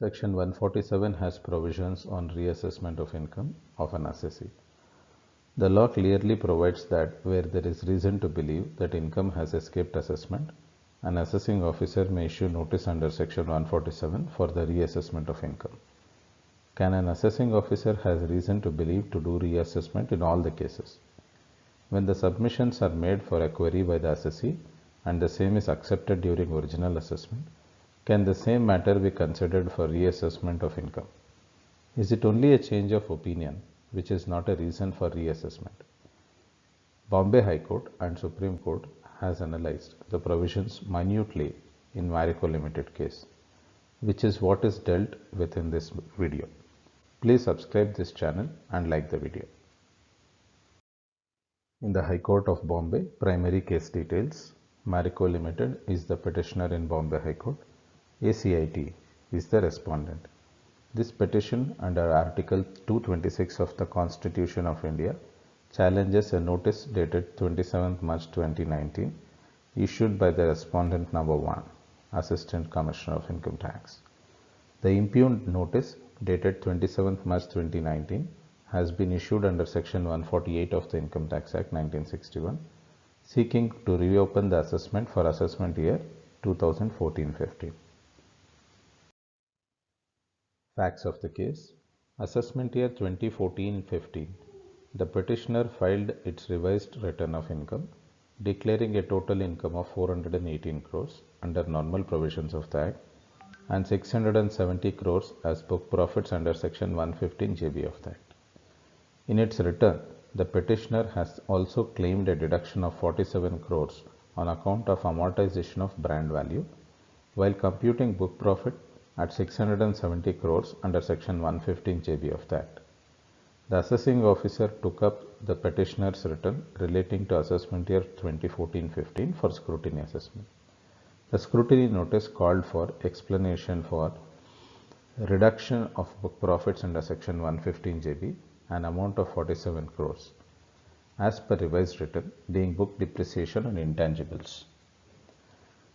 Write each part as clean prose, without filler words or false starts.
Section 147 has provisions on reassessment of income of an assessee. The law clearly provides that where there is reason to believe that income has escaped assessment, an assessing officer may issue notice under Section 147 for the reassessment of income. Can an assessing officer has reason to believe to do reassessment in all the cases? When the submissions are made for a query by the assessee and the same is accepted during original assessment, can the same matter be considered for reassessment of income? Is it only a change of opinion which is not a reason for reassessment? Bombay High Court and Supreme Court has analyzed the provisions minutely in Marico Limited case, which is what is dealt with in this video. Please subscribe this channel and like the video. In the High Court of Bombay, primary case details. Marico Limited is the petitioner in Bombay High Court. ACIT is the respondent. This petition under Article 226 of the Constitution of India challenges a notice dated 27th March 2019 issued by the respondent number 1, Assistant Commissioner of Income Tax. The impugned notice dated 27th March 2019 has been issued under Section 148 of the Income Tax Act 1961, seeking to reopen the assessment for assessment year 2014-15. Facts of the case. Assessment year 2014-15. The petitioner filed its revised return of income, declaring a total income of 418 crores under normal provisions of the Act and 670 crores as book profits under Section 115 JB of the Act. In its return, the petitioner has also claimed a deduction of 47 crores on account of amortization of brand value, while computing book profit at 670 crores under Section 115 JB of the Act. The assessing officer took up the petitioner's return relating to assessment year 2014-15 for scrutiny assessment. The scrutiny notice called for explanation for reduction of book profits under Section 115 JB, an amount of 47 crores, as per revised return, being book depreciation and intangibles.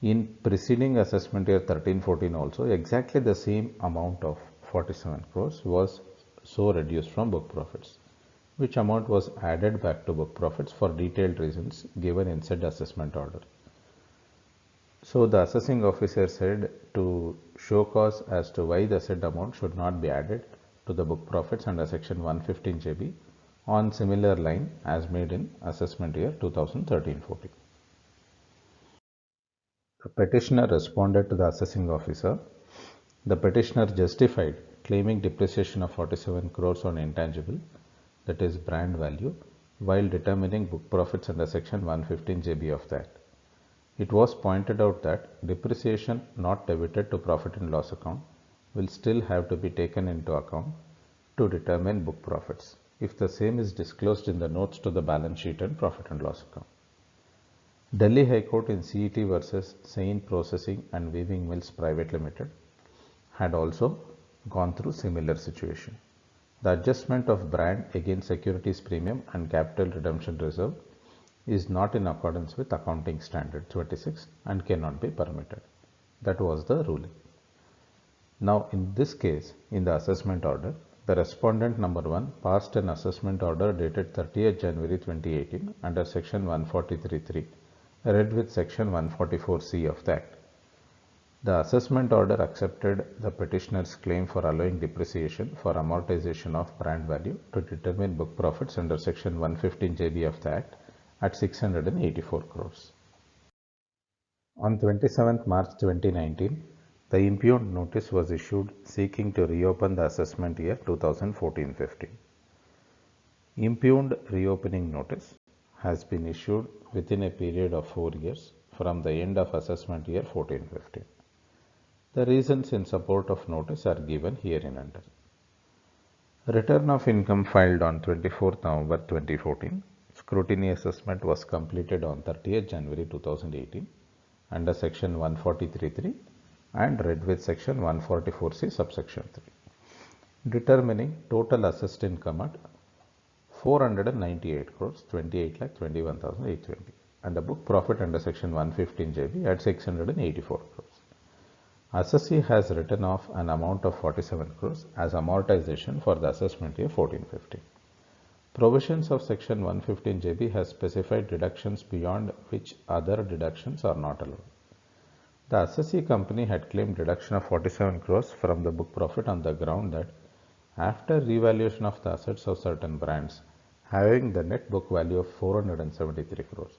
In preceding assessment year 13-14 also, exactly the same amount of 47 crores was so reduced from book profits, which amount was added back to book profits for detailed reasons given in said assessment order. So the assessing officer said to show cause as to why the said amount should not be added to the book profits under Section 115 JB on similar line as made in assessment year 2013-14. The petitioner responded to the assessing officer. The petitioner justified claiming depreciation of 47 crores on intangible, that is brand value, while determining book profits under Section 115 JB of the Act. It was pointed out that depreciation not debited to profit and loss account will still have to be taken into account to determine book profits if the same is disclosed in the notes to the balance sheet and profit and loss account. Delhi High Court in CET versus Sain Processing and Weaving Mills Private Limited had also gone through similar situation. The adjustment of brand against securities premium and capital redemption reserve is not in accordance with accounting standard 26 and cannot be permitted. That was the ruling. Now in this case, in the assessment order, the respondent number 1 passed an assessment order dated 30th January 2018 under Section 143.3, read with Section 144C of the Act. The assessment order accepted the petitioner's claim for allowing depreciation for amortization of brand value to determine book profits under Section 115 JB of the Act at 684 crores. On 27th March 2019, the impugned notice was issued seeking to reopen the assessment year 2014-15. Impugned reopening notice has been issued within a period of 4 years from the end of assessment year 14-15. The reasons in support of notice are given hereinunder. Return of income filed on 24th November 2014. Scrutiny assessment was completed on 30th January 2018 under Section 143.3 and read with Section 144C subsection 3, determining total assessed income at 498 crores 28,21,820 and the book profit under Section 115 JB at 684 crores. Assessee has written off an amount of 47 crores as amortization for the assessment year 14-15. Provisions of section 115 JB has specified deductions beyond which other deductions are not allowed. The assessee company had claimed deduction of 47 crores from the book profit on the ground that after revaluation of the assets of certain brands having the net book value of 473 crores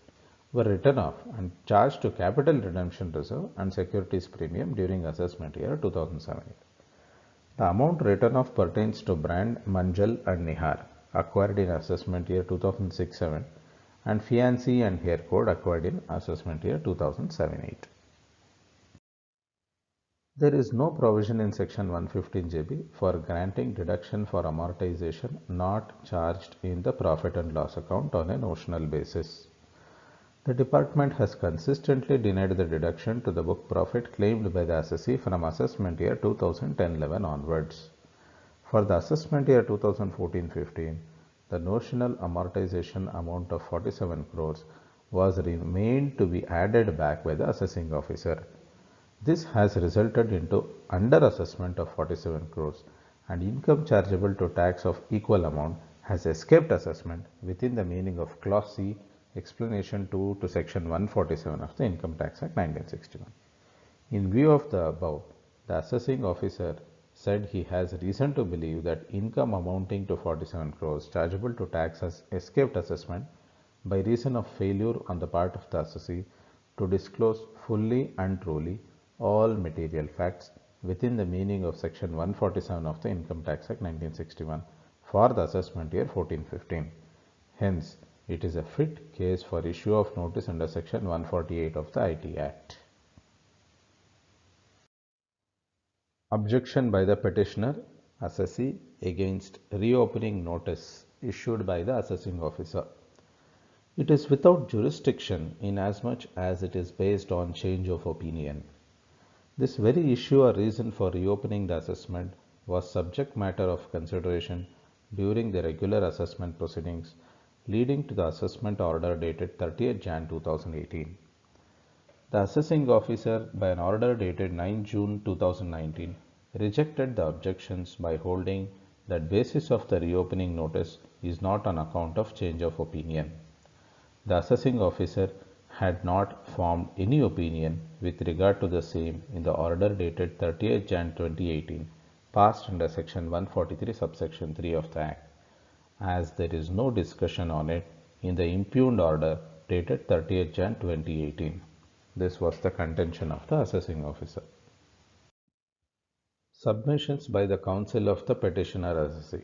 were written off and charged to capital redemption reserve and securities premium during assessment year 2007. The amount written off pertains to brand Manjal and Nihar acquired in assessment year 2006-7 and Fiancee and Hair Code acquired in assessment year 2007-8. There is no provision in section 115 JB for granting deduction for amortization not charged in the profit and loss account on a notional basis. The department has consistently denied the deduction to the book profit claimed by the assessee from assessment year 2010-11 onwards. For the assessment year 2014-15, the notional amortization amount of 47 crores was remained to be added back by the assessing officer. This has resulted into under-assessment of 47 crores and income chargeable to tax of equal amount has escaped assessment within the meaning of Clause C, Explanation 2 to Section 147 of the Income Tax Act 1961. In view of the above, the assessing officer said he has reason to believe that income amounting to 47 crores chargeable to tax has escaped assessment by reason of failure on the part of the assessee to disclose fully and truly all material facts within the meaning of section 147 of the Income Tax Act 1961 for the assessment year 14-15. Hence, it is a fit case for issue of notice under section 148 of the IT Act. Objection by the petitioner, assessee, against reopening notice issued by the assessing officer. It is without jurisdiction inasmuch as it is based on change of opinion. This very issue or reason for reopening the assessment was subject matter of consideration during the regular assessment proceedings leading to the assessment order dated 30th Jan 2018. The assessing officer, by an order dated 9 June 2019, rejected the objections by holding that basis of the reopening notice is not on account of change of opinion. The assessing officer had not formed any opinion with regard to the same in the order dated 30th Jan 2018, passed under section 143 subsection 3 of the Act, as there is no discussion on it in the impugned order dated 30th Jan 2018. This was the contention of the assessing officer. Submissions by the counsel of the petitioner assessee.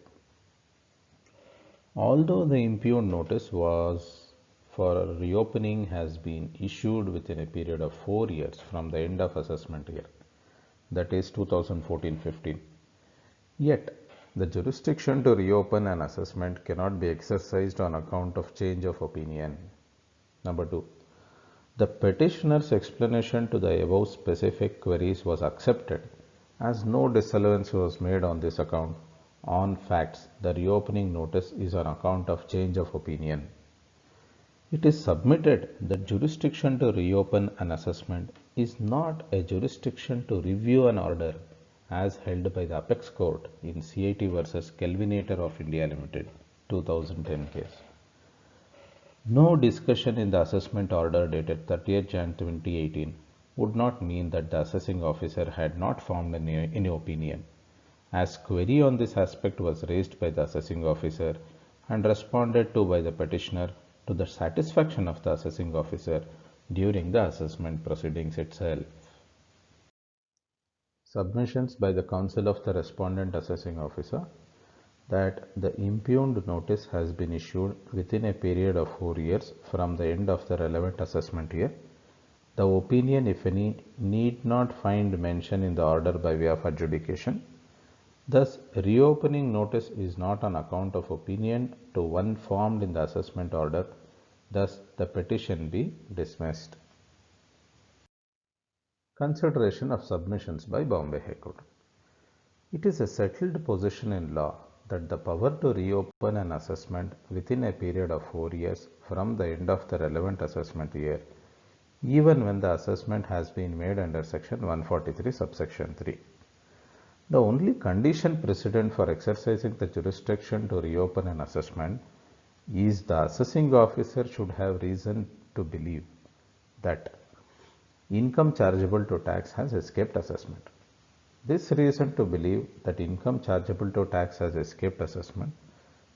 Although the impugned notice was for reopening has been issued within a period of 4 years from the end of assessment year, that is 2014-15. Yet, the jurisdiction to reopen an assessment cannot be exercised on account of change of opinion. Number 2. The petitioner's explanation to the above specific queries was accepted as no disallowance was made on this account. On facts, the reopening notice is on account of change of opinion. It is submitted that jurisdiction to reopen an assessment is not a jurisdiction to review an order as held by the Apex Court in CIT versus Kelvinator of India Limited 2010 case. No discussion in the assessment order dated 30th Jan 2018 would not mean that the assessing officer had not formed any opinion, as query on this aspect was raised by the assessing officer and responded to by the petitioner to the satisfaction of the assessing officer during the assessment proceedings itself. Submissions by the counsel of the respondent assessing officer that the impugned notice has been issued within a period of 4 years from the end of the relevant assessment year. The opinion, if any, need not find mention in the order by way of adjudication. Thus, reopening notice is not on account of opinion to one formed in the assessment order. Thus, the petition be dismissed. Consideration of submissions by Bombay High Court. It is a settled position in law that the power to reopen an assessment within a period of 4 years from the end of the relevant assessment year even when the assessment has been made under section 143 subsection 3. The only condition precedent for exercising the jurisdiction to reopen an assessment is the assessing officer should have reason to believe that income chargeable to tax has escaped assessment. This reason to believe that income chargeable to tax has escaped assessment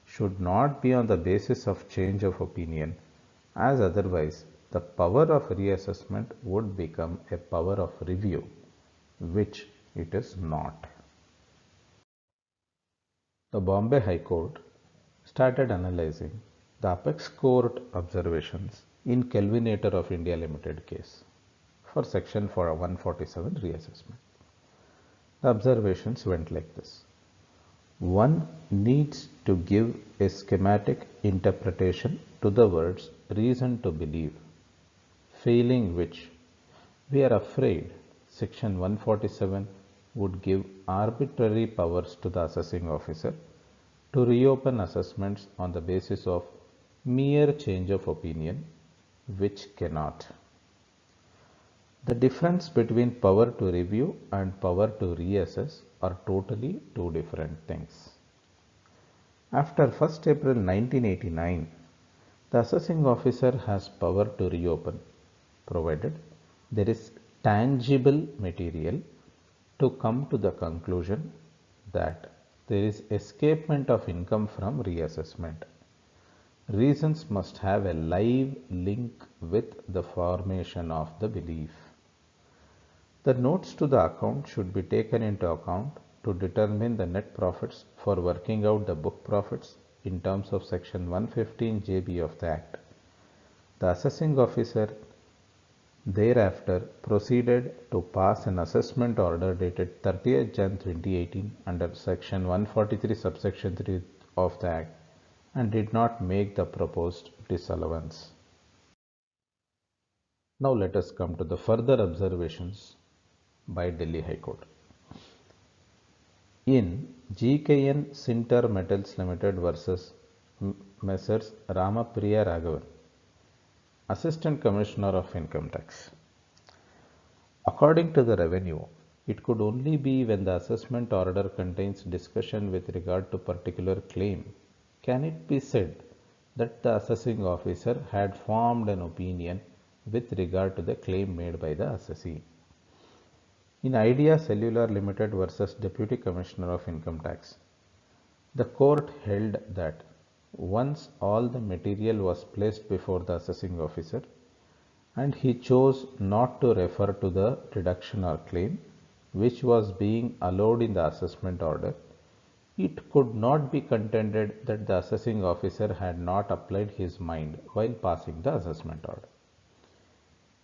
should not be on the basis of change of opinion, as otherwise the power of reassessment would become a power of review, which it is not. The Bombay High Court started analyzing the Apex Court observations in Kelvinator of India Limited case for section 147 reassessment. The observations went like this. One needs to give a schematic interpretation to the words reason to believe, failing which we are afraid section 147 would give arbitrary powers to the assessing officer to reopen assessments on the basis of mere change of opinion, which cannot. The difference between power to review and power to reassess are totally two different things. After 1st April 1989, the assessing officer has power to reopen, provided there is tangible material to come to the conclusion that there is escapement of income from reassessment. Reasons must have a live link with the formation of the belief. The notes to the account should be taken into account to determine the net profits for working out the book profits in terms of section 115 JB of the Act. The assessing officer thereafter proceeded to pass an assessment order dated 30th Jan 2018 under section 143 subsection 3 of the Act and did not make the proposed disallowance. Now let us come to the further observations by Delhi High Court. In GKN Sinter Metals Limited versus Messrs. Ramapriya Raghavan, Assistant Commissioner of Income Tax. According to the revenue, it could only be when the assessment order contains discussion with regard to particular claim can it be said that the assessing officer had formed an opinion with regard to the claim made by the assessee. In Idea Cellular Limited versus Deputy Commissioner of Income Tax, the court held that once all the material was placed before the assessing officer and he chose not to refer to the deduction or claim which was being allowed in the assessment order, it could not be contended that the assessing officer had not applied his mind while passing the assessment order.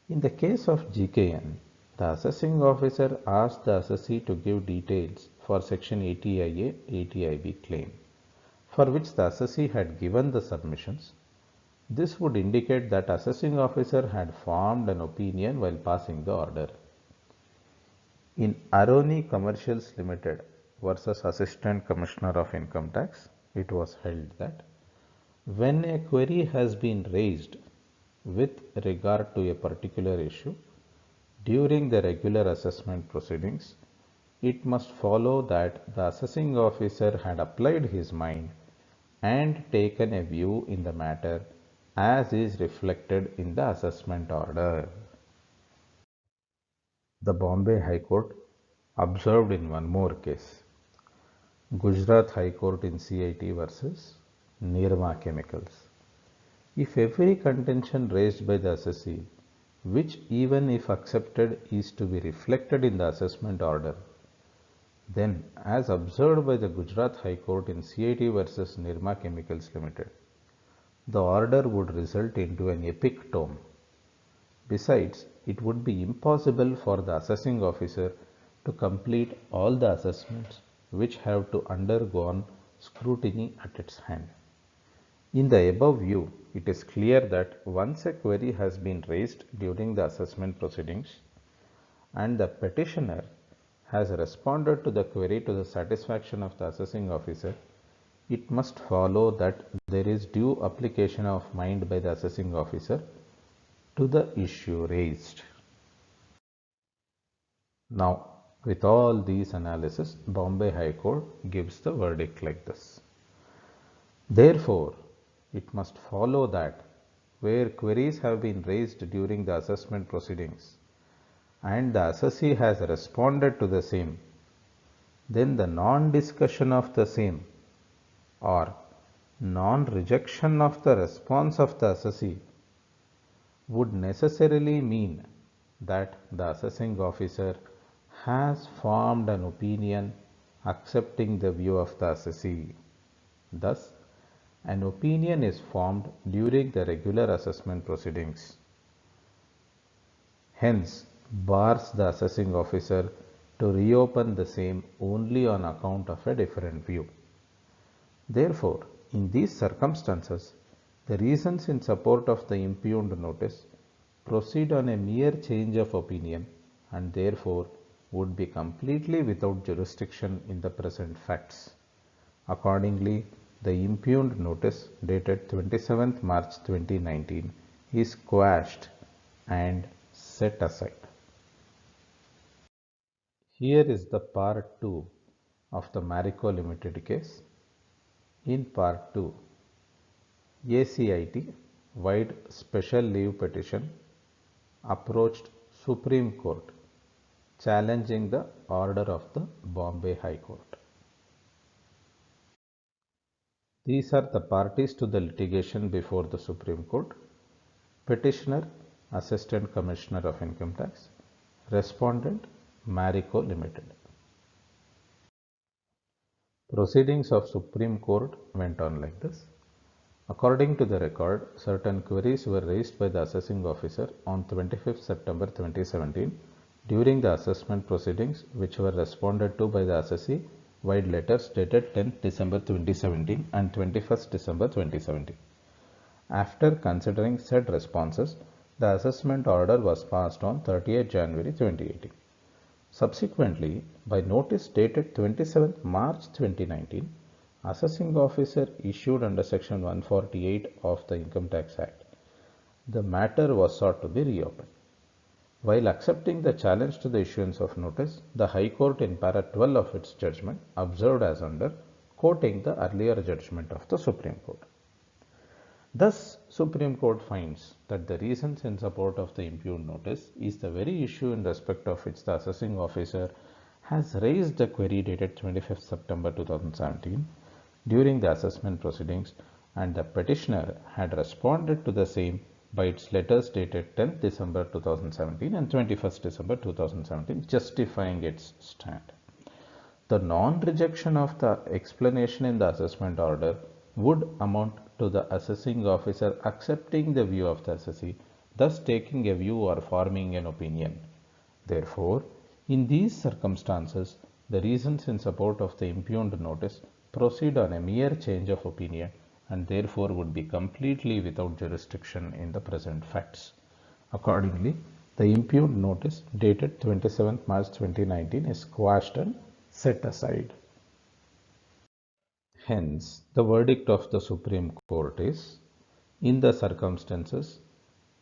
In the case of GKN, the assessing officer asked the assessee to give details for section 80IA, 80IB claim, for which the assessee had given the submissions. This would indicate that assessing officer had formed an opinion while passing the order. In Aroni Commercials Limited versus Assistant Commissioner of Income Tax, it was held that when a query has been raised with regard to a particular issue during the regular assessment proceedings, it must follow that the assessing officer had applied his mind and taken a view in the matter as is reflected in the assessment order. The Bombay High Court observed in one more case, Gujarat High Court in CIT versus Nirma Chemicals. If every contention raised by the assessee, which even if accepted is to be reflected in the assessment order, then as observed by the Gujarat High Court in CIT versus Nirma Chemicals Limited, the order would result into an epic tome. Besides, it would be impossible for the assessing officer to complete all the assessments which have to undergone scrutiny at its hand. In the above view, it is clear that once a query has been raised during the assessment proceedings and the petitioner has responded to the query to the satisfaction of the assessing officer, it must follow that there is due application of mind by the assessing officer to the issue raised. Now, with all these analysis, Bombay High Court gives the verdict like this. Therefore, it must follow that where queries have been raised during the assessment proceedings and the assessee has responded to the same, then the non-discussion of the same or non-rejection of the response of the assessee would necessarily mean that the assessing officer has formed an opinion accepting the view of the assessee. Thus, an opinion is formed during the regular assessment proceedings. Hence, bars the assessing officer to reopen the same only on account of a different view. Therefore, in these circumstances, the reasons in support of the impugned notice proceed on a mere change of opinion and therefore would be completely without jurisdiction in the present facts. Accordingly, the impugned notice dated 27th March 2019 is quashed and set aside. Here is the part 2 of the Marico Limited case. In part 2, ACIT wide special leave petition approached Supreme Court challenging the order of the Bombay High Court. These are the parties to the litigation before the Supreme Court: petitioner, Assistant Commissioner of Income Tax, respondent, Marico Limited. Proceedings of Supreme Court went on like this. According to the record, certain queries were raised by the assessing officer on 25th September 2017 during the assessment proceedings, which were responded to by the assessee via letters dated 10th December 2017 and 21st December 2017. After considering said responses, the assessment order was passed on 30th January 2018. Subsequently, by notice dated 27th March 2019, Assessing Officer issued under Section 148 of the Income Tax Act. The matter was sought to be reopened. While accepting the challenge to the issuance of notice, the High Court in para 12 of its judgment observed as under, quoting the earlier judgment of the Supreme Court. Thus, Supreme Court finds that the reasons in support of the impugned notice is the very issue in respect of which the assessing officer has raised the query dated 25th September 2017 during the assessment proceedings, and the petitioner had responded to the same by its letters dated 10th December 2017 and 21st December 2017, justifying its stand. The non-rejection of the explanation in the assessment order would amount to the assessing officer accepting the view of the assessee, thus taking a view or forming an opinion. Therefore, in these circumstances, the reasons in support of the impugned notice proceed on a mere change of opinion and therefore would be completely without jurisdiction in the present facts. Accordingly, the impugned notice dated 27th March 2019 is quashed and set aside. Hence, the verdict of the Supreme Court is, in the circumstances,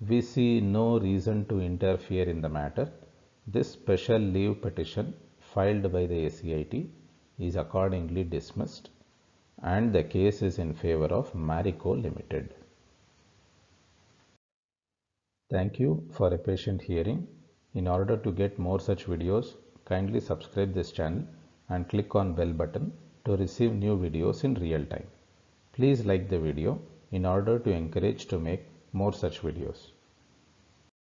we see no reason to interfere in the matter. This special leave petition filed by the ACIT is accordingly dismissed and the case is in favor of Marico Limited. Thank you for a patient hearing. In order to get more such videos, kindly subscribe this channel and click on bell button to receive new videos in real time. Please like the video in order to encourage to make more such videos.